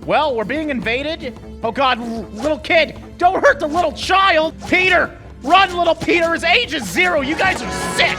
Well, we're being invaded. Oh God, little kid, don't hurt the little child. Peter, run, little Peter. His age is 0. You guys are sick.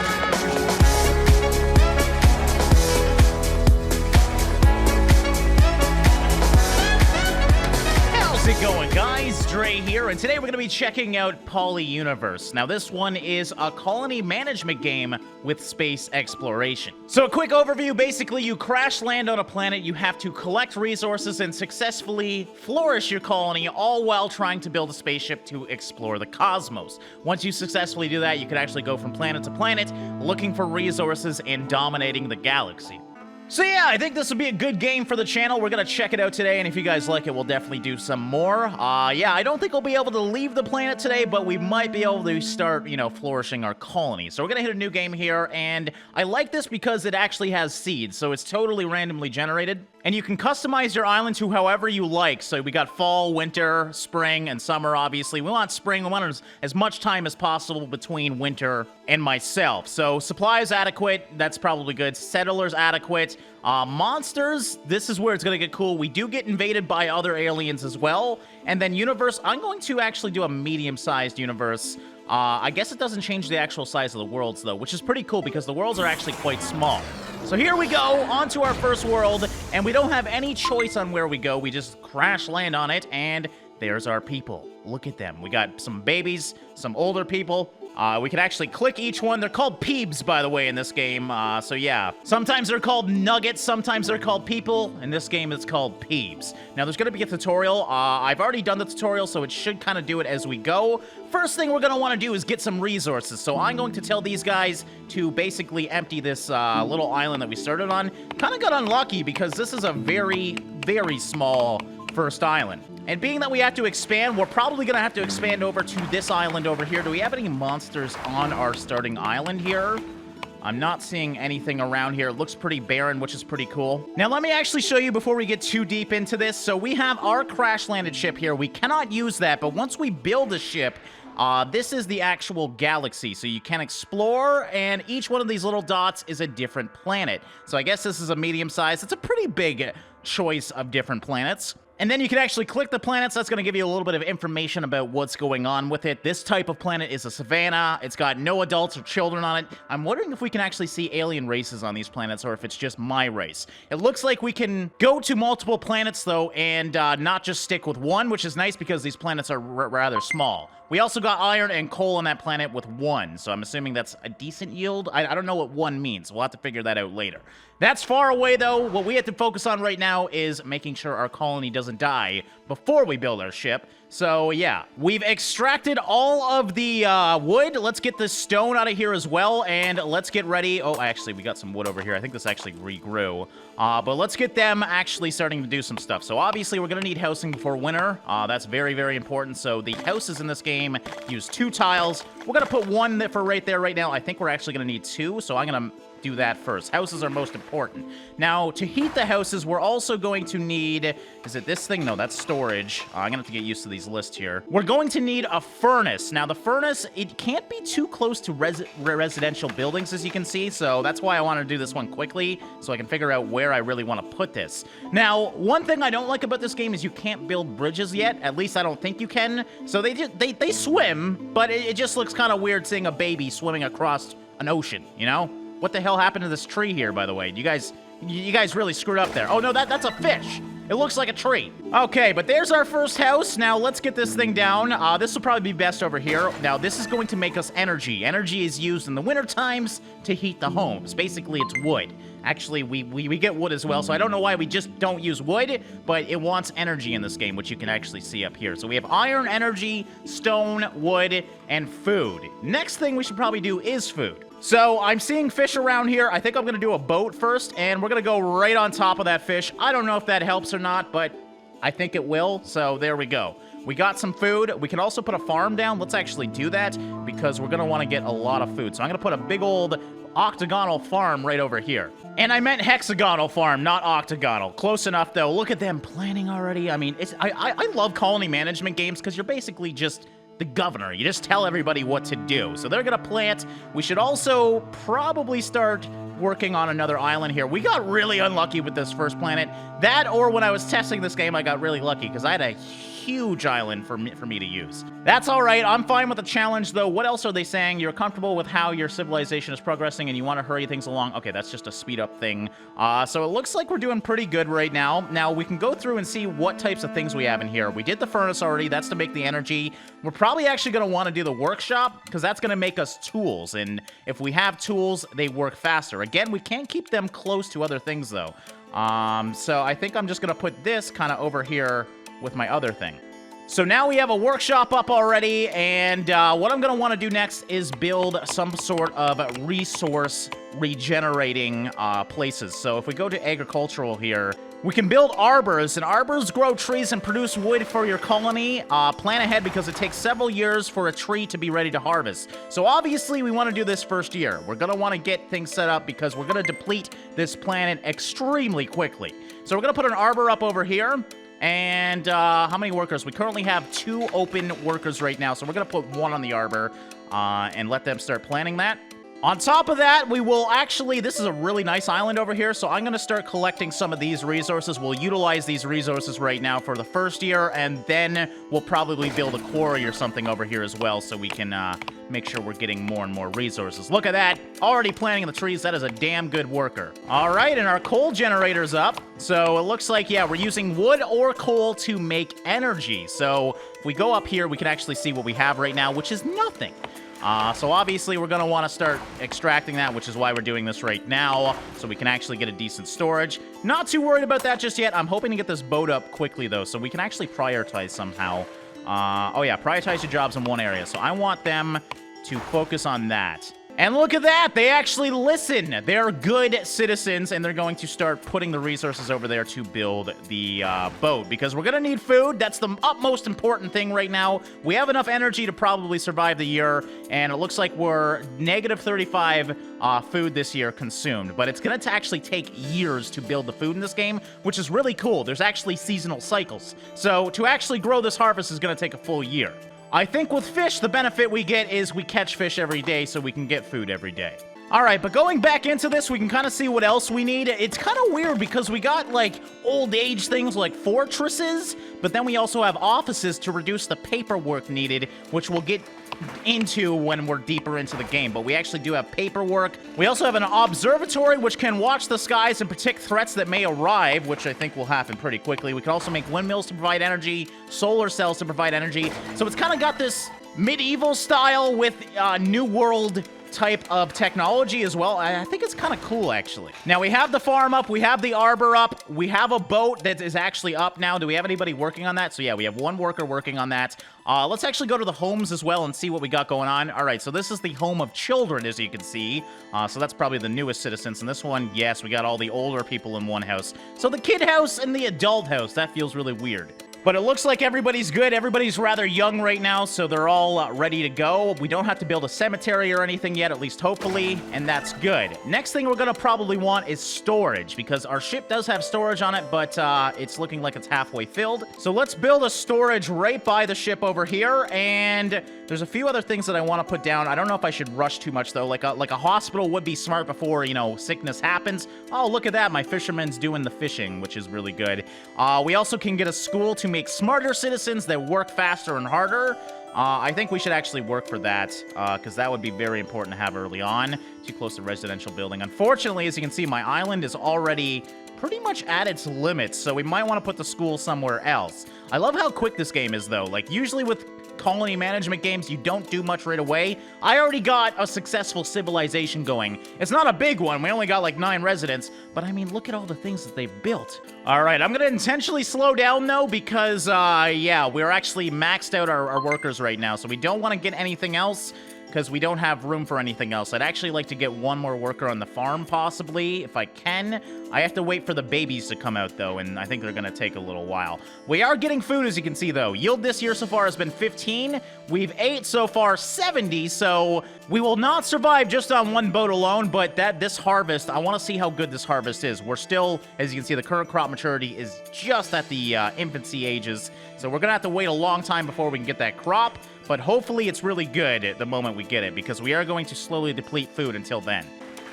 How's it going, guys? Dre here, and today we're going to be checking out Polyuniverse. Now, this one is a colony management game with space exploration. So a quick overview, basically you crash land on a planet, you have to collect resources and successfully flourish your colony, all while trying to build a spaceship to explore the cosmos. Once you successfully do that, you can actually go from planet to planet, looking for resources and dominating the galaxy. So yeah, I think this will be a good game for the channel. We're gonna check it out today, and if you guys like it, we'll definitely do some more. Yeah, I don't think we'll be able to leave the planet today, but we might be able to start, flourishing our colony. So we're gonna hit a new game here, and I like this because it actually has seeds, so it's totally randomly generated. And you can customize your island to however you like. So we got fall, winter, spring, and summer, obviously. We want spring. We want as much time as possible between winter and myself. So supply is adequate. That's probably good. Settlers adequate. Monsters, this is where it's going to get cool. We do get invaded by other aliens as well. And then universe, I'm going to actually do a medium-sized universe. I guess it doesn't change the actual size of the worlds, though, which is pretty cool because the worlds are actually quite small. So here we go, on to our first world, and we don't have any choice on where we go. We just crash land on it, and there's our people. Look at them. We got some babies, some older people. We can actually click each one. They're called peebs, by the way, in this game. So yeah, sometimes they're called nuggets, sometimes they're called people. In this game, it's called peebs. Now, there's going to be a tutorial. I've already done the tutorial, so it should kind of do it as we go. First thing we're going to want to do is get some resources. So I'm going to tell these guys to basically empty this little island that we started on. Kind of got unlucky because this is a very, very small first island. And being that we have to expand, we're probably going to have to expand over to this island over here. Do we have any monsters on our starting island here? I'm not seeing anything around here. It looks pretty barren, which is pretty cool. Now, let me actually show you before we get too deep into this. So we have our crash-landed ship here. We cannot use that, but once we build a ship, this is the actual galaxy. So you can explore, and each one of these little dots is a different planet. So I guess this is a medium size. It's a pretty big choice of different planets. And then you can actually click the planets. That's going to give you a little bit of information about what's going on with it. This type of planet is a savanna. It's got no adults or children on it. I'm wondering if we can actually see alien races on these planets or if it's just my race. It looks like we can go to multiple planets, though, and not just stick with one, which is nice because these planets are rather small. We also got iron and coal on that planet with 1, so I'm assuming that's a decent yield. I don't know what 1 means. We'll have to figure that out later. That's far away, though. What we have to focus on right now is making sure our colony doesn't die before we build our ship. So, yeah, we've extracted all of the wood. Let's get the stone out of here as well, and let's get ready. Oh, actually, we got some wood over here. I think this actually regrew. But let's get them actually starting to do some stuff. So, obviously, we're going to need housing before winter. That's very, very important. So, the houses in this game use 2 tiles. We're going to put 1 for right there right now. I think we're actually going to need 2, so I'm going to do that first. Houses are most important. Now, to heat the houses, we're also going to need... Is it this thing? No, that's storage. I'm gonna have to get used to these lists here. We're going to need a furnace. Now, the furnace, it can't be too close to residential buildings, as you can see, so that's why I want to do this one quickly, so I can figure out where I really want to put this. Now, one thing I don't like about this game is you can't build bridges yet. At least I don't think you can. So they swim, but it just looks kind of weird seeing a baby swimming across an ocean, you know? What the hell happened to this tree here, by the way? You guys really screwed up there. Oh, no, that's a fish. It looks like a tree. Okay, but there's our first house. Now, let's get this thing down. This will probably be best over here. Now, this is going to make us energy. Energy is used in the winter times to heat the homes. Basically, it's wood. Actually, we get wood as well, so I don't know why we just don't use wood, but it wants energy in this game, which you can actually see up here. So we have iron, energy, stone, wood, and food. Next thing we should probably do is food. So I'm seeing fish around here. I think I'm going to do a boat first, and we're going to go right on top of that fish. I don't know if that helps or not, but I think it will, so there we go. We got some food. We can also put a farm down. Let's actually do that because we're going to want to get a lot of food. So I'm going to put a big old octagonal farm right over here. And I meant hexagonal farm, not octagonal. Close enough, though. Look at them planning already. I mean, I love colony management games because you're basically just the governor. You just tell everybody what to do. So they're going to plant. We should also probably start working on another island here. We got really unlucky with this first planet. That, or when I was testing this game, I got really lucky because I had a huge island for me to use. That's all right. I'm fine with the challenge, though. What else are they saying? You're comfortable with how your civilization is progressing and you want to hurry things along. Okay, that's just a speed up thing. So it looks like we're doing pretty good right now. Now, we can go through and see what types of things we have in here. We did the furnace already. That's to make the energy. We're probably actually going to want to do the workshop because that's going to make us tools. And if we have tools, they work faster. Again, we can't keep them close to other things, though. So I think I'm just going to put this kind of over here with my other thing. So now we have a workshop up already, and what I'm going to want to do next is build some sort of resource regenerating places. So if we go to agricultural here, we can build arbors, and arbors grow trees and produce wood for your colony. Plan ahead because it takes several years for a tree to be ready to harvest. So obviously we want to do this first year. We're going to want to get things set up because we're going to deplete this planet extremely quickly. So we're going to put an arbor up over here. And how many workers? We currently have 2 open workers right now, so we're going to put 1 on the arbor and let them start planning that. On top of that, we will actually, this is a really nice island over here, so I'm going to start collecting some of these resources. We'll utilize these resources right now for the first year, and then we'll probably build a quarry or something over here as well, so we can make sure we're getting more and more resources. Look at that. Already planting the trees. That is a damn good worker. All right, and our coal generator's up. So it looks like, yeah, we're using wood or coal to make energy. So if we go up here, we can actually see what we have right now, which is nothing. So obviously we're going to want to start extracting that, which is why we're doing this right now, so we can actually get a decent storage. Not too worried about that just yet. I'm hoping to get this boat up quickly, though, so we can actually prioritize somehow. Oh yeah, prioritize your jobs in one area. So I want them to focus on that. And look at that! They actually listen! They're good citizens, and they're going to start putting the resources over there to build the boat, because we're gonna need food. That's the utmost important thing right now. We have enough energy to probably survive the year, and it looks like we're negative 35 food this year consumed, but it's gonna actually take years to build the food in this game, which is really cool. There's actually seasonal cycles. So to actually grow this harvest is gonna take a full year. I think with fish, the benefit we get is we catch fish every day so we can get food every day. All right, but going back into this, we can kind of see what else we need. It's kind of weird because we got, like, old age things like fortresses, but then we also have offices to reduce the paperwork needed, which we'll get into when we're deeper into the game. But we actually do have paperwork. We also have an observatory, which can watch the skies and predict threats that may arrive, which I think will happen pretty quickly. We can also make windmills to provide energy, solar cells to provide energy. So it's kind of got this medieval style with New World type of technology as well. I think it's kind of cool, actually. Now, we have the farm up, we have the arbor up, we have a boat that is actually up now. Do we have anybody working on that? So yeah, we have 1 worker working on that. Let's actually go to the homes as well and see what we got going on. All right, so this is the home of children, as you can see. So that's probably the newest citizens. And this one, yes, we got all the older people in one house. So the kid house and the adult house, that feels really weird. But it looks like everybody's good. Everybody's rather young right now, so they're all ready to go. We don't have to build a cemetery or anything yet, at least hopefully, and that's good. Next thing we're gonna probably want is storage, because our ship does have storage on it, but it's looking like it's halfway filled. So let's build a storage right by the ship over here, and there's a few other things that I want to put down. I don't know if I should rush too much, though. Like a hospital would be smart before, you know, sickness happens. Oh, look at that. My fisherman's doing the fishing, which is really good. We also can get a school to make smarter citizens that work faster and harder. I think we should actually work for that, because that would be very important to have early on. Too close to residential building. Unfortunately, as you can see, my island is already pretty much at its limits, so we might want to put the school somewhere else. I love how quick this game is, though. Like, usually with colony management games, you don't do much right away. I already got a successful civilization going. It's not a big one. We only got like 9 residents, but I mean, look at all the things that they've built. All right, I'm gonna intentionally slow down though, because yeah, we're actually maxed out our workers right now, so we don't want to get anything else, because we don't have room for anything else. I'd actually like to get 1 more worker on the farm, possibly, if I can. I have to wait for the babies to come out, though, and I think they're going to take a little while. We are getting food, as you can see, though. Yield this year so far has been 15. We've ate so far 70, so we will not survive just on 1 boat alone, but this harvest, I want to see how good this harvest is. We're still, as you can see, the current crop maturity is just at the infancy ages, so we're going to have to wait a long time before we can get that crop. But hopefully it's really good at the moment we get it, because we are going to slowly deplete food until then.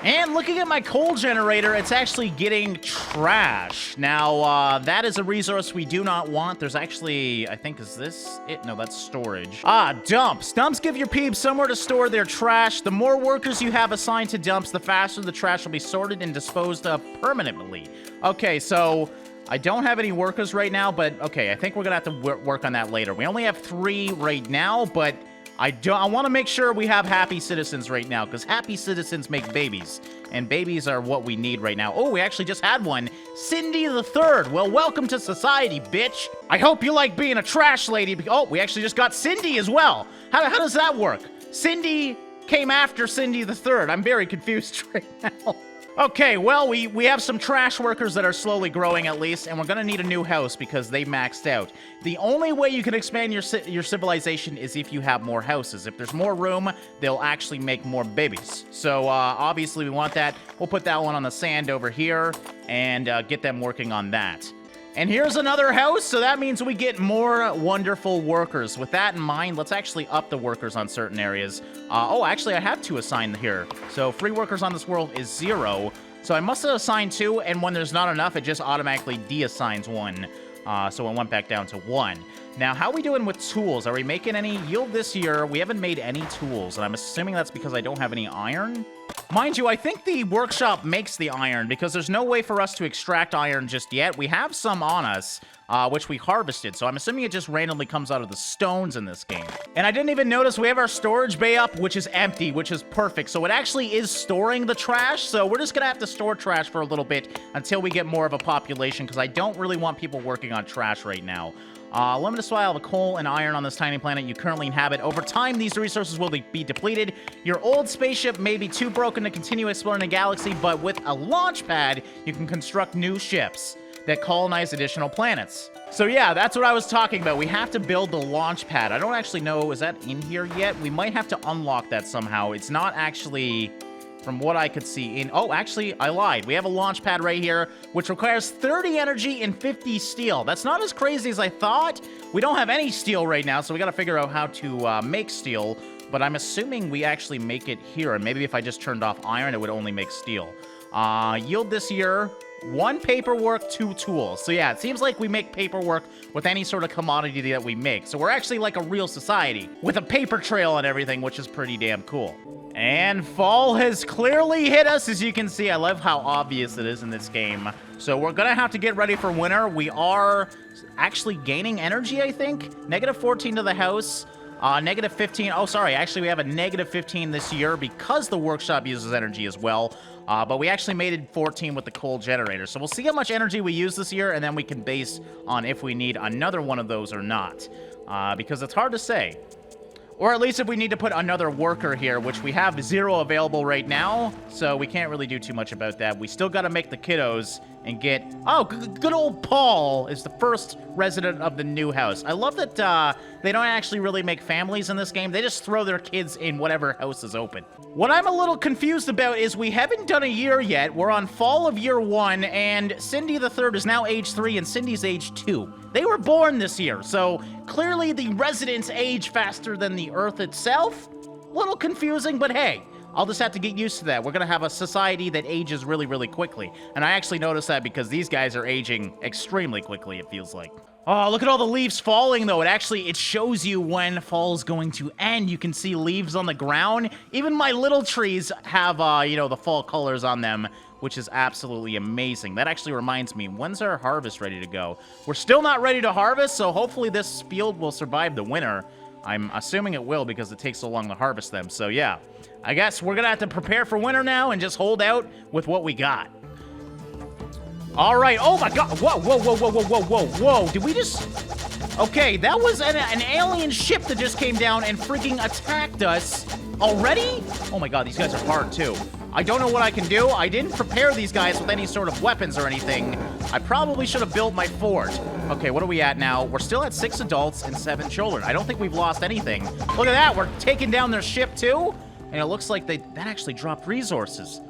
And looking at my coal generator, it's actually getting trash. Now, that is a resource we do not want. There's actually, I think, is this it? No, that's storage. Ah, dumps. Dumps give your peeps somewhere to store their trash. The more workers you have assigned to dumps, the faster the trash will be sorted and disposed of permanently. Okay, so I don't have any workers right now, but okay, I think we're gonna have to work on that later. We only have 3 right now, but I want to make sure we have happy citizens right now, because happy citizens make babies, and babies are what we need right now. Oh, we actually just had one. Cindy the Third. Well, welcome to society, bitch. I hope you like being a trash lady. Oh, we actually just got Cindy as well. How does that work? Cindy came after Cindy the Third. I'm very confused right now. Okay, well, we have some trash workers that are slowly growing at least, and we're gonna need a new house because they maxed out. The only way you can expand your civilization is if you have more houses. If there's more room, they'll actually make more babies. So, obviously we want that. We'll put that one on the sand over here and get them working on that. And here's another house, so that means we get more wonderful workers. With that in mind, let's actually up the workers on certain areas. Oh, actually, I have 2 assigned here. So free workers on this world is 0. So I must have assigned 2, and when there's not enough, it just automatically deassigns 1. So it went back down to 1. Now, how are we doing with tools? Are we making any yield this year? We haven't made any tools, and I'm assuming that's because I don't have any iron. Mind you, I think the workshop makes the iron because there's no way for us to extract iron just yet. We have some on us, which we harvested, so I'm assuming it just randomly comes out of the stones in this game. And I didn't even notice we have our storage bay up, which is empty, which is perfect. So it actually is storing the trash, so we're just gonna have to store trash for a little bit until we get more of a population, because I don't really want people working on trash right now. Limited supply of coal and iron on this tiny planet you currently inhabit. Over time, these resources will be depleted. Your old spaceship may be too broken to continue exploring the galaxy, but with a launch pad, you can construct new ships that colonize additional planets. So yeah, that's what I was talking about. We have to build the launch pad. I don't actually know, is that in here yet? We might have to unlock that somehow. It's not actually, from what I could see, in... Oh, actually, I lied. We have a launch pad right here, which requires 30 energy and 50 steel. That's not as crazy as I thought. We don't have any steel right now, so we gotta figure out how to make steel. But I'm assuming we actually make it here. And maybe if I just turned off iron, it would only make steel. Yield this year, 1 paperwork, 2 tools. So yeah, it seems like we make paperwork with any sort of commodity that we make. So we're actually like a real society with a paper trail and everything, which is pretty damn cool. And fall has clearly hit us, as you can see. I love how obvious it is in this game. So we're gonna have to get ready for winter. We are actually gaining energy, I think. Negative 14 to the house. Negative 15. Oh, sorry. Actually, we have a negative 15 this year because the workshop uses energy as well. But we actually made it 14 with the coal generator. So we'll see how much energy we use this year, and then we can base on if we need another one of those or not. Because it's hard to say. Or at least if we need to put another worker here, which we have 0 available right now, so we can't really do too much about that. We still got to make the kiddos and get... Oh, good old Paul is the first resident of the new house. I love that they don't actually really make families in this game. They just throw their kids in whatever house is open. What I'm a little confused about is we haven't done a year yet. We're on fall of year 1, and Cindy the Third is now age 3, and Cindy's age 2. They were born this year, so clearly the residents age faster than the Earth itself. A little confusing, but hey, I'll just have to get used to that. We're gonna have a society that ages really, really quickly. And I actually noticed that because these guys are aging extremely quickly, it feels like. Oh, look at all the leaves falling, though. It shows you when fall is going to end. You can see leaves on the ground. Even my little trees have, you know, the fall colors on them, which is absolutely amazing. That actually reminds me, when's our harvest ready to go? We're still not ready to harvest, so hopefully this field will survive the winter. I'm assuming it will because it takes so long to harvest them. So yeah, I guess we're gonna have to prepare for winter now and just hold out with what we got. All right, oh my God, whoa, whoa, whoa, whoa, whoa, whoa, whoa, whoa, did we just... Okay, that was an alien ship that just came down and freaking attacked us already? Oh my God, these guys are hard too. I don't know what I can do. I didn't prepare these guys with any sort of weapons or anything. I probably should have built my fort. Okay, what are we at now? We're still at 6 adults and 7 children. I don't think we've lost anything. Look at that, we're taking down their ship too? And it looks like that actually dropped resources.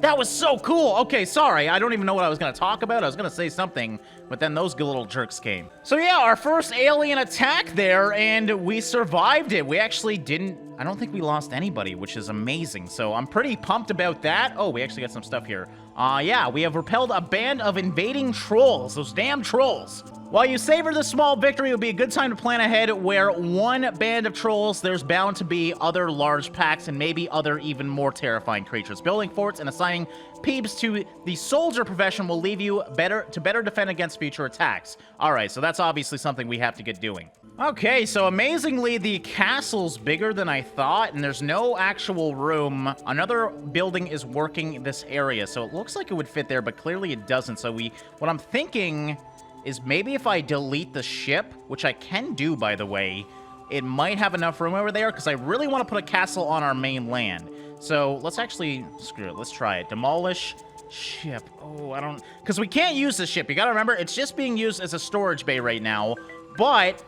That was so cool. Okay, sorry. I don't even know what I was going to talk about. I was going to say something, but then those little jerks came. So yeah, our first alien attack there, and we survived it. We actually didn't I don't think we lost anybody, which is amazing. So I'm pretty pumped about that. Oh, we actually got some stuff here. Yeah, we have repelled a band of invading trolls. Those damn trolls. While you savor the small victory, it would be a good time to plan ahead where one band of trolls, there's bound to be other large packs and maybe other even more terrifying creatures. Building forts and assigning peeps to the soldier profession will leave you better defend against future attacks. All right, so that's obviously something we have to get doing. Okay, so amazingly, the castle's bigger than I thought, and there's no actual room. Another building is working this area, so it looks like it would fit there, but clearly it doesn't. So what I'm thinking is maybe if I delete the ship, which I can do, by the way, it might have enough room over there, because I really want to put a castle on our main land. So let's actually, screw it, let's try it. Demolish ship. Oh, I don't, because we can't use the ship. You got to remember, it's just being used as a storage bay right now, but,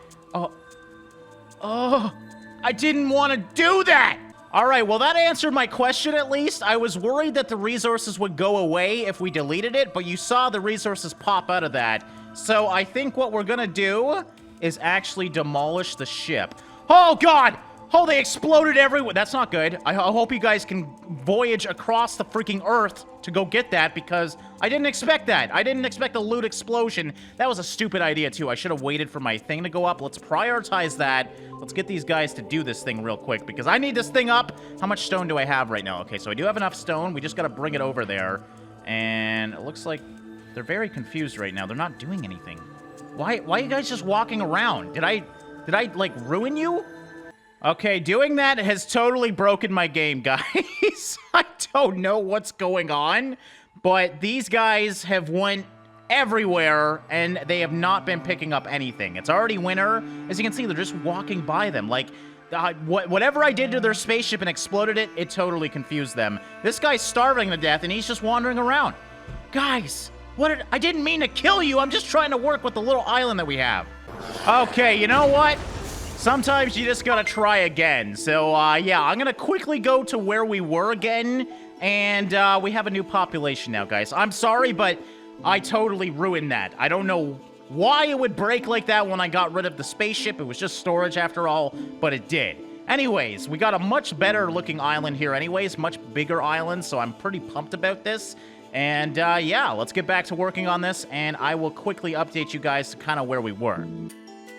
oh, I didn't want to do that. All right, well, that answered my question at least. I was worried that the resources would go away if we deleted it, but you saw the resources pop out of that. So I think what we're gonna do is actually demolish the ship. Oh, God! Oh, they exploded everywhere. That's not good. I hope you guys can voyage across the freaking Earth to go get that, because I didn't expect that. I didn't expect a loot explosion. That was a stupid idea, too. I should have waited for my thing to go up. Let's prioritize that. Let's get these guys to do this thing real quick, because I need this thing up. How much stone do I have right now? Okay, so I do have enough stone. We just got to bring it over there. And it looks like they're very confused right now. They're not doing anything. Why are you guys just walking around? Did I like, ruin you? Okay, doing that has totally broken my game, guys. I don't know what's going on, but these guys have went everywhere, and they have not been picking up anything. It's already winter. As you can see, they're just walking by them. Like, whatever I did to their spaceship and exploded it, it totally confused them. This guy's starving to death, and he's just wandering around. Guys, I didn't mean to kill you. I'm just trying to work with the little island that we have. Okay, you know what? Sometimes you just gotta try again. So, yeah, I'm gonna quickly go to where we were again, and we have a new population now, guys. I'm sorry, but I totally ruined that. I don't know why it would break like that when I got rid of the spaceship. It was just storage after all, but it did. Anyways, we got a much better looking island here anyways, much bigger island, so I'm pretty pumped about this. And, yeah, let's get back to working on this, and I will quickly update you guys to kind of where we were.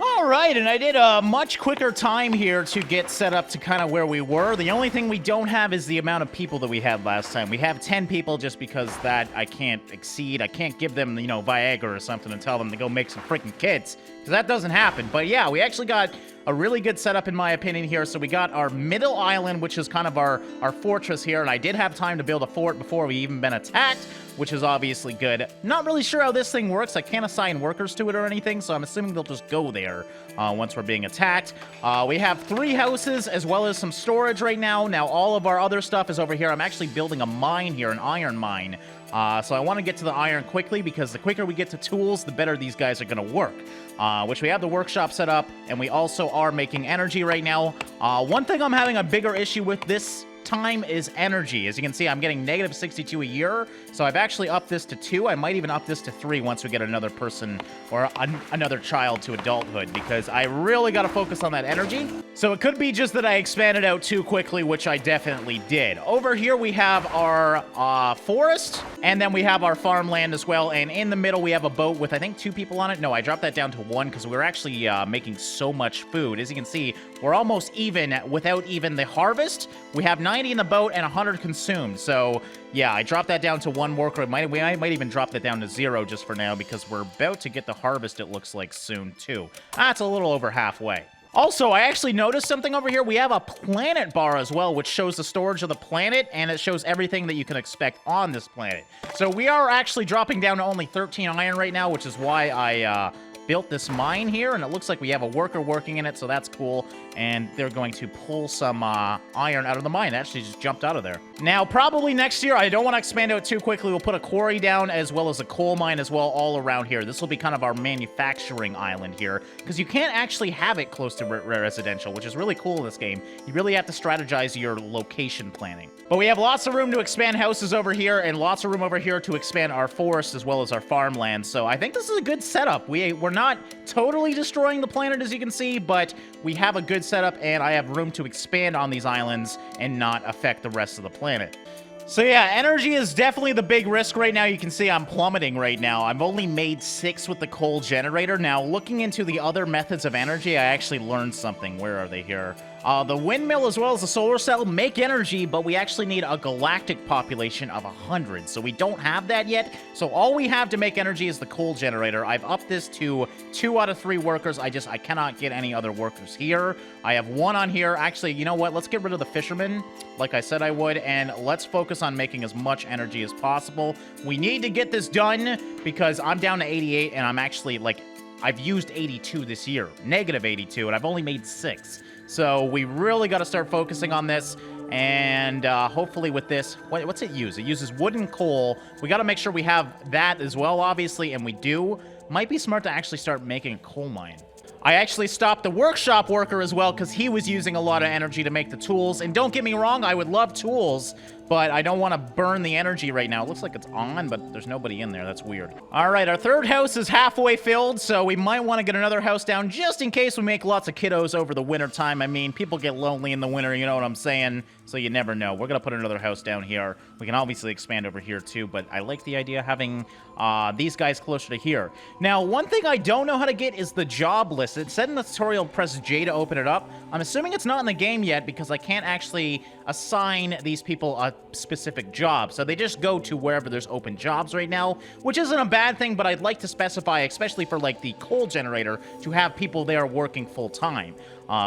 All right, and I did a much quicker time here to get set up to kind of where we were. The only thing we don't have is the amount of people that we had last time. We have 10 people just because that I can't exceed. I can't give them, you know, Viagra or something and tell them to go make some freaking kids, because that doesn't happen. But yeah, we actually got a really good setup in my opinion here. So we got our middle island, which is kind of our fortress here, and I did have time to build a fort before we even been attacked, which is obviously good. Not really sure how this thing works. I can't assign workers to it or anything, so I'm assuming they'll just go there once we're being attacked. We have 3 houses as well as some storage right now. Now, all of our other stuff is over here. I'm actually building a mine here, an iron mine. So I want to get to the iron quickly, because the quicker we get to tools, the better these guys are going to work. Which we have the workshop set up, and we also are making energy right now. One thing I'm having a bigger issue with this time is energy. As you can see, I'm getting negative 62 a year, so I've actually upped this to 2. I might even up this to 3 once we get another person or another child to adulthood, because I really got to focus on that energy. So it could be just that I expanded out too quickly, which I definitely did. Over here we have our forest, and then we have our farmland as well, and in the middle we have a boat with I think 2 people on it. No, I dropped that down to 1 because we're actually making so much food. As you can see, we're almost even without even the harvest. We have 90 in the boat and 100 consumed. So yeah, I dropped that down to 1 worker. I might even drop that down to 0 just for now, because we're about to get the harvest, it looks like, soon too. That's a little over halfway. Also, I actually noticed something over here. We have a planet bar as well, which shows the storage of the planet, and it shows everything that you can expect on this planet. So we are actually dropping down to only 13 iron right now, which is why I built this mine here, and it looks like we have a worker working in it, so that's cool. And they're going to pull some iron out of the mine. It actually just jumped out of there. Now, probably next year, I don't want to expand out too quickly. We'll put a quarry down as well as a coal mine as well all around here. This will be kind of our manufacturing island here, because you can't actually have it close to residential, which is really cool in this game. You really have to strategize your location planning. But we have lots of room to expand houses over here, and lots of room over here to expand our forest as well as our farmland. So I think this is a good setup. We're not totally destroying the planet, as you can see, but we have a good setup, and I have room to expand on these islands and not affect the rest of the planet. So yeah, energy is definitely the big risk right now. You can see I'm plummeting right now. I've only made 6 with the coal generator. Now, looking into the other methods of energy, I actually learned something. Where are they here? The windmill as well as the solar cell make energy, but we actually need a galactic population of 100. So we don't have that yet. So all we have to make energy is the coal generator. I've upped this to 2 out of 3 workers. I cannot get any other workers here. I have 1 on here. Actually, you know what? Let's get rid of the fishermen, like I said I would, and let's focus on making as much energy as possible. We need to get this done because I'm down to 88, and I'm actually, like, I've used 82 this year. Negative 82, and I've only made 6. So we really got to start focusing on this, and hopefully with this, what's it use? It uses wood and coal. We got to make sure we have that as well, obviously, and we do. Might be smart to actually start making a coal mine. I actually stopped the workshop worker as well because he was using a lot of energy to make the tools. And don't get me wrong, I would love tools, but I don't want to burn the energy right now. It looks like it's on, but there's nobody in there. That's weird. All right, our 3rd house is halfway filled, so we might want to get another house down just in case we make lots of kiddos over the winter time. I mean, people get lonely in the winter, you know what I'm saying? So you never know. We're going to put another house down here. We can obviously expand over here too, but I like the idea of having these guys closer to here. Now, one thing I don't know how to get is the job list. It said in the tutorial, press J to open it up. I'm assuming it's not in the game yet because I can't actually assign these people a specific job. So they just go to wherever there's open jobs right now, which isn't a bad thing, but I'd like to specify, especially for like the coal generator, to have people there working full time.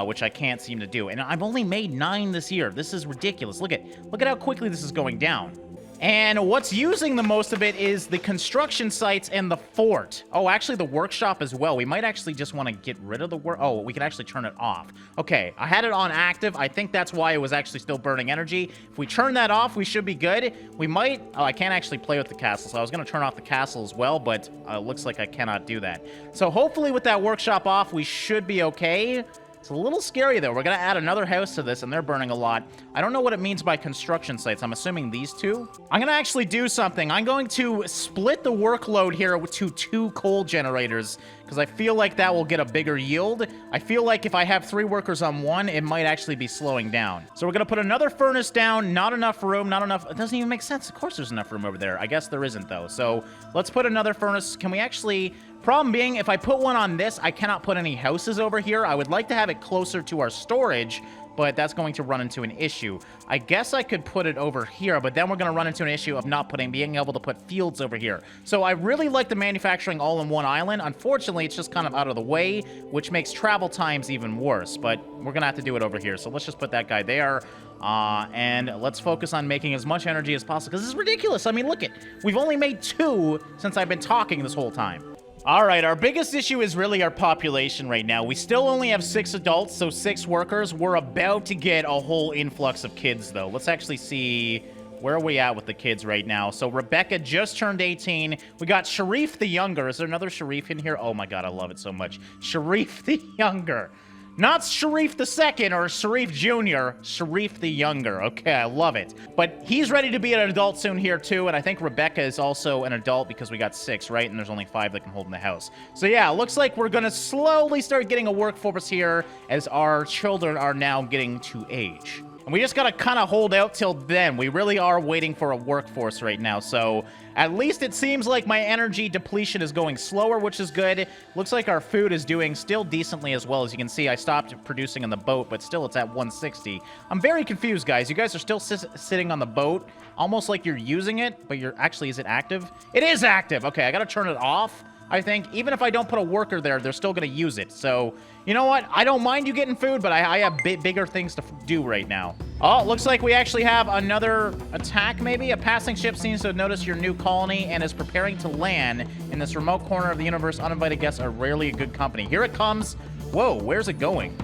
Which I can't seem to do. And I've only made 9 this year. This is ridiculous. Look at how quickly this is going down. And what's using the most of it is the construction sites and the fort. Oh, actually the workshop as well. We might actually just want to get rid of the work. Oh, we can actually turn it off. Okay, I had it on active. I think that's why it was actually still burning energy. If we turn that off, we should be good. We might... Oh, I can't actually play with the castle, so I was going to turn off the castle as well, but it looks like I cannot do that. So hopefully with that workshop off, we should be okay. It's a little scary, though. We're going to add another house to this, and they're burning a lot. I don't know what it means by construction sites. I'm assuming these 2. I'm going to actually do something. I'm going to split the workload here to 2 coal generators, because I feel like that will get a bigger yield. I feel like if I have 3 workers on 1, it might actually be slowing down. So we're going to put another furnace down. Not enough room, not enough... It doesn't even make sense. Of course there's enough room over there. I guess there isn't, though. So let's put another furnace. Can we actually... Problem being, if I put one on this, I cannot put any houses over here. I would like to have it closer to our storage, but that's going to run into an issue. I guess I could put it over here, but then we're going to run into an issue of not being able to put fields over here. So I really like the manufacturing all in one island. Unfortunately, it's just kind of out of the way, which makes travel times even worse, but we're going to have to do it over here. So let's just put that guy there. And let's focus on making as much energy as possible, because this is ridiculous. I mean, look it. We've only made 2 since I've been talking this whole time. All right, our biggest issue is really our population right now. We still only have 6 adults, so 6 workers. We're about to get a whole influx of kids, though. Let's actually see... Where are we at with the kids right now? So Rebecca just turned 18. We got Sharif the Younger. Is there another Sharif in here? Oh my god, I love it so much. Sharif the Younger. Not Sharif the Second or Sharif Jr., Sharif the Younger. Okay, I love it. But he's ready to be an adult soon here, too, and I think Rebecca is also an adult because we got 6, right? And there's only 5 that can hold in the house. So yeah, looks like we're gonna slowly start getting a workforce here as our children are now getting to age. And we just gotta kind of hold out till then. We really are waiting for a workforce right now, so at least it seems like my energy depletion is going slower, which is good. Looks like our food is doing still decently as well. As you can see, I stopped producing on the boat, but still it's at 160. I'm very confused, guys. You guys are still sitting on the boat, almost like you're using it, but you're actually, is it active? It is active! Okay, I gotta turn it off. I think even if I don't put a worker there, they're still going to use it. So, you know what? I don't mind you getting food, but I have bigger things to do right now. Oh, looks like we actually have another attack, maybe? A passing ship seems to have noticed your new colony and is preparing to land in this remote corner of the universe. Uninvited guests are rarely a good company. Here it comes. Whoa, where's it going?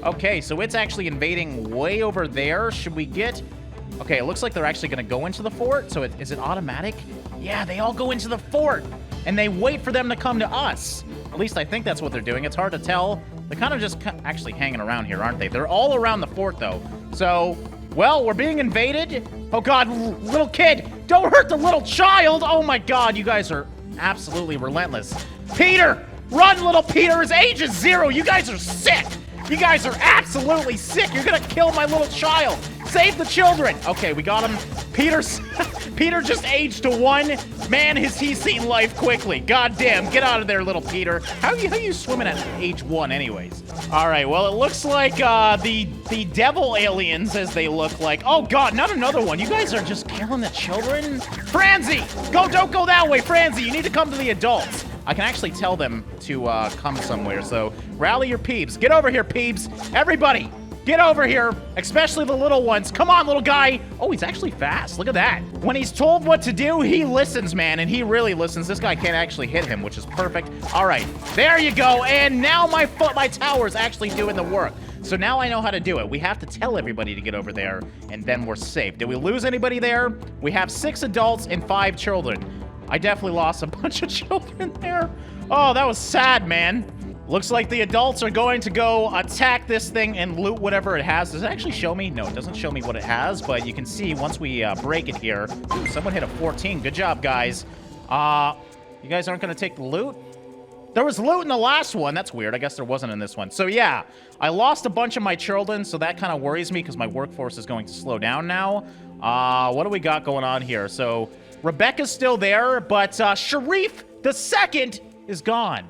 Okay, so it's actually invading way over there. Should we get... Okay, it looks like they're actually going to go into the fort. So is it automatic? Yeah, they all go into the fort. And they wait for them to come to us. At least I think that's what they're doing. It's hard to tell. They're kind of just actually hanging around here, aren't they? They're all around the fort, though. So, well, we're being invaded. Oh, God, little kid. Don't hurt the little child. Oh, my God, you guys are absolutely relentless. Peter, Run, little Peter. His age is 0. You guys are sick. You guys are absolutely sick. You're gonna kill my little child. Save the children. Okay, we got him. Peter just aged to 1. Man, has he seen life quickly. God damn, get out of there, little Peter. How you swimming at age 1 anyways? All right, well, it looks like the devil aliens, as they look like. Oh, God, not another one. You guys are just killing the children. Franzi, don't go that way, Franzi. You need to come to the adults. I can actually tell them to come somewhere, so rally your peeps. Get over here, peeps. Everybody, get over here, especially the little ones. Come on, little guy. Oh, he's actually fast. Look at that. When he's told what to do, he listens, man, and he really listens. This guy can't actually hit him, which is perfect. All right, there you go, and now my tower's actually doing the work. So now I know how to do it. We have to tell everybody to get over there, and then we're safe. Did we lose anybody there? We have 6 adults and 5 children. I definitely lost a bunch of children there. Oh, that was sad, man. Looks like the adults are going to go attack this thing and loot whatever it has. Does it actually show me? No, it doesn't show me what it has, but you can see once we break it here. Ooh, someone hit a 14. Good job, guys. You guys aren't going to take the loot? There was loot in the last one. That's weird. I guess there wasn't in this one. So, yeah, I lost a bunch of my children, so that kind of worries me because my workforce is going to slow down now. What do we got going on here? So, Rebecca's still there, but Sharif the Second is gone.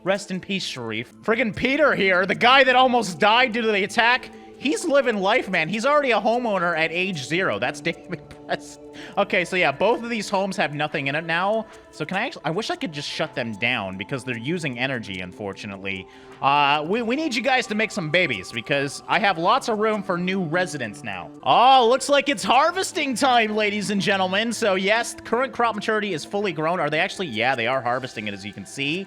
Rest in peace, Sharif. Friggin' Peter here, the guy that almost died due to the attack, he's living life, man. He's already a homeowner at age 0. That's damn impressive. Okay, so yeah, both of these homes have nothing in it now. So can I actually, I wish I could just shut them down because they're using energy, unfortunately. We need you guys to make some babies because I have lots of room for new residents now. Oh, looks like it's harvesting time, ladies and gentlemen. So yes, current crop maturity is fully grown. Are they actually? Yeah, they are harvesting it, as you can see,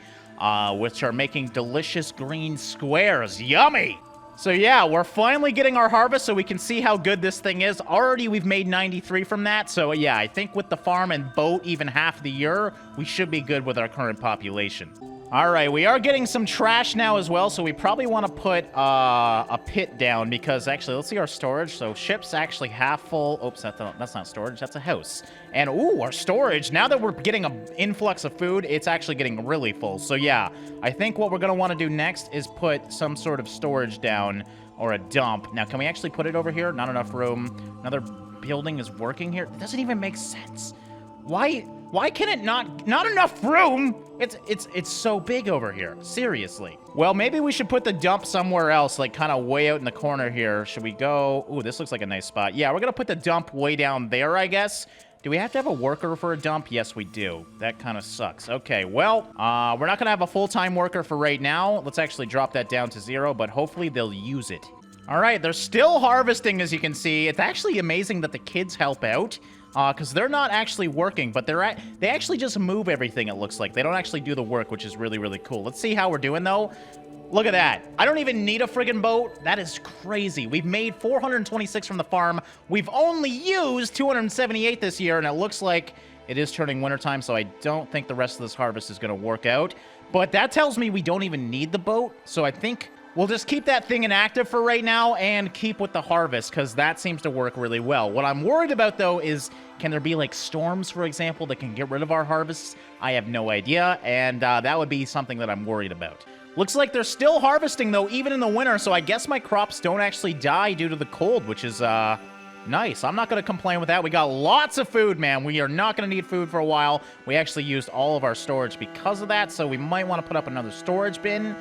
which are making delicious green squares. Yummy! So yeah, we're finally getting our harvest so we can see how good this thing is. Already we've made 93 from that. So yeah, I think with the farm and boat even half the year, we should be good with our current population. All right, we are getting some trash now as well, so we probably want to put a pit down because actually, let's see our storage. So ship's actually half full. Oops, that's not storage, that's a house. And ooh, our storage, now that we're getting an influx of food, it's actually getting really full. So yeah, I think what we're going to want to do next is put some sort of storage down or a dump. Now, can we actually put it over here? Not enough room. Another building is working here. It doesn't even make sense. Why can it not enough room? It's so big over here. Seriously. Well, maybe we should put the dump somewhere else, like kind of way out in the corner here. Should we go? Ooh, this looks like a nice spot. Yeah, we're gonna put the dump way down there, I guess. Do we have to have a worker for a dump? Yes, we do. That kind of sucks. Okay, well, we're not gonna have a full-time worker for right now. Let's actually drop that down to 0, but hopefully they'll use it. All right, they're still harvesting, as you can see. It's actually amazing that the kids help out. Because they're not actually working, but they actually just move everything, it looks like. They don't actually do the work, which is really, really cool. Let's see how we're doing, though. Look at that. I don't even need a friggin' boat. That is crazy. We've made 426 from the farm. We've only used 278 this year, and it looks like it is turning wintertime, so I don't think the rest of this harvest is going to work out. But that tells me we don't even need the boat, so I think we'll just keep that thing inactive for right now and keep with the harvest, because that seems to work really well. What I'm worried about, though, is can there be, like, storms, for example, that can get rid of our harvests? I have no idea, and that would be something that I'm worried about. Looks like they're still harvesting, though, even in the winter, so I guess my crops don't actually die due to the cold, which is nice. I'm not going to complain with that. We got lots of food, man. We are not going to need food for a while. We actually used all of our storage because of that, so we might want to put up another storage bin.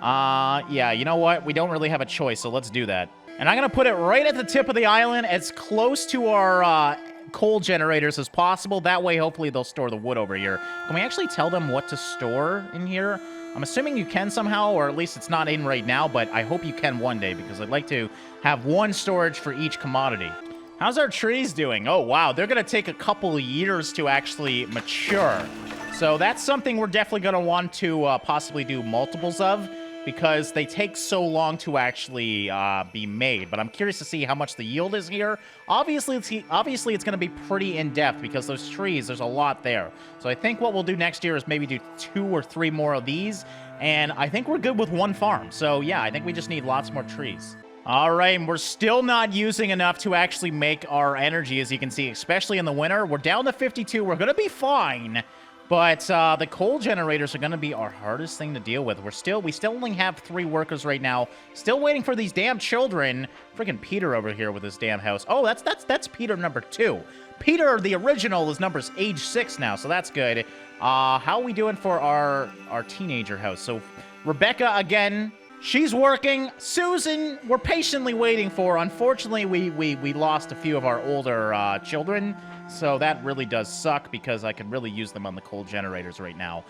Yeah, you know what? We don't really have a choice, so let's do that. And I'm going to put it right at the tip of the island, as close to our coal generators as possible. That way, hopefully, they'll store the wood over here. Can we actually tell them what to store in here? I'm assuming you can somehow, or at least it's not in right now, but I hope you can one day, because I'd like to have one storage for each commodity. How's our trees doing? Oh, wow. They're going to take a couple of years to actually mature. So that's something we're definitely going to want to possibly do multiples of, because they take so long to actually be made. But I'm curious to see how much the yield is here. Obviously, it's going to be pretty in-depth, because those trees, there's a lot there. So I think what we'll do next year is maybe do 2 or 3 more of these, and I think we're good with one farm. So yeah, I think we just need lots more trees. All right, and we're still not using enough to actually make our energy, as you can see, especially in the winter. We're down to 52. We're going to be fine. But the coal generators are going to be our hardest thing to deal with. We still only have 3 workers right now. Still waiting for these damn children. Freaking Peter over here with his damn house. Oh, that's Peter number 2. Peter, the original, is age 6 now, so that's good. How are we doing for our teenager house? So Rebecca, again, she's working. Susan, we're patiently waiting for. Unfortunately, we lost a few of our older children. So that really does suck because I could really use them on the coal generators right now.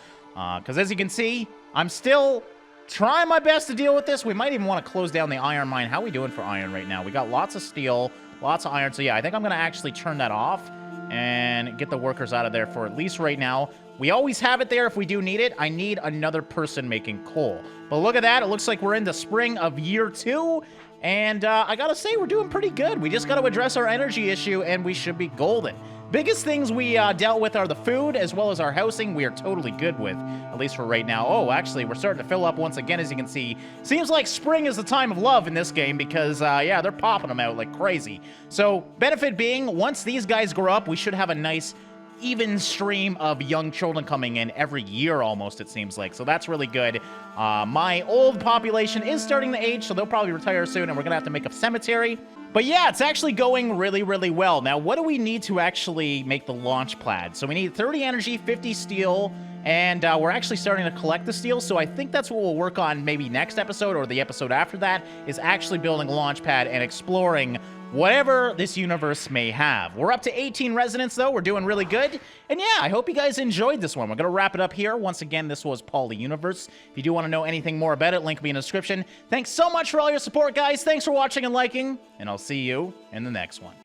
Because as you can see, I'm still trying my best to deal with this. We might even want to close down the iron mine. How are we doing for iron right now? We got lots of steel, lots of iron. So yeah, I think I'm going to actually turn that off and get the workers out of there for at least right now. We always have it there if we do need it. I need another person making coal. But look at that. It looks like we're in the spring of year 2. And I gotta say, we're doing pretty good. We just gotta address our energy issue, and we should be golden. Biggest things we dealt with are the food, as well as our housing. We are totally good with, at least for right now. Oh, actually, we're starting to fill up once again, as you can see. Seems like spring is the time of love in this game, because, yeah, they're popping them out like crazy. So, benefit being, once these guys grow up, we should have a nice even stream of young children coming in every year almost, it seems like. So that's really good. My old population is starting to age, so they'll probably retire soon, and we're gonna have to make a cemetery. But yeah, it's actually going really, really well. Now, what do we need to actually make the launch pad? So we need 30 energy, 50 steel, and we're actually starting to collect the steel, so I think that's what we'll work on maybe next episode or the episode after that, is actually building a launch pad and exploring whatever this universe may have. We're up to 18 residents, though. We're doing really good. And yeah, I hope you guys enjoyed this one. We're going to wrap it up here. Once again, this was Poly Universe. If you do want to know anything more about it, link will be in the description. Thanks so much for all your support, guys. Thanks for watching and liking, and I'll see you in the next one.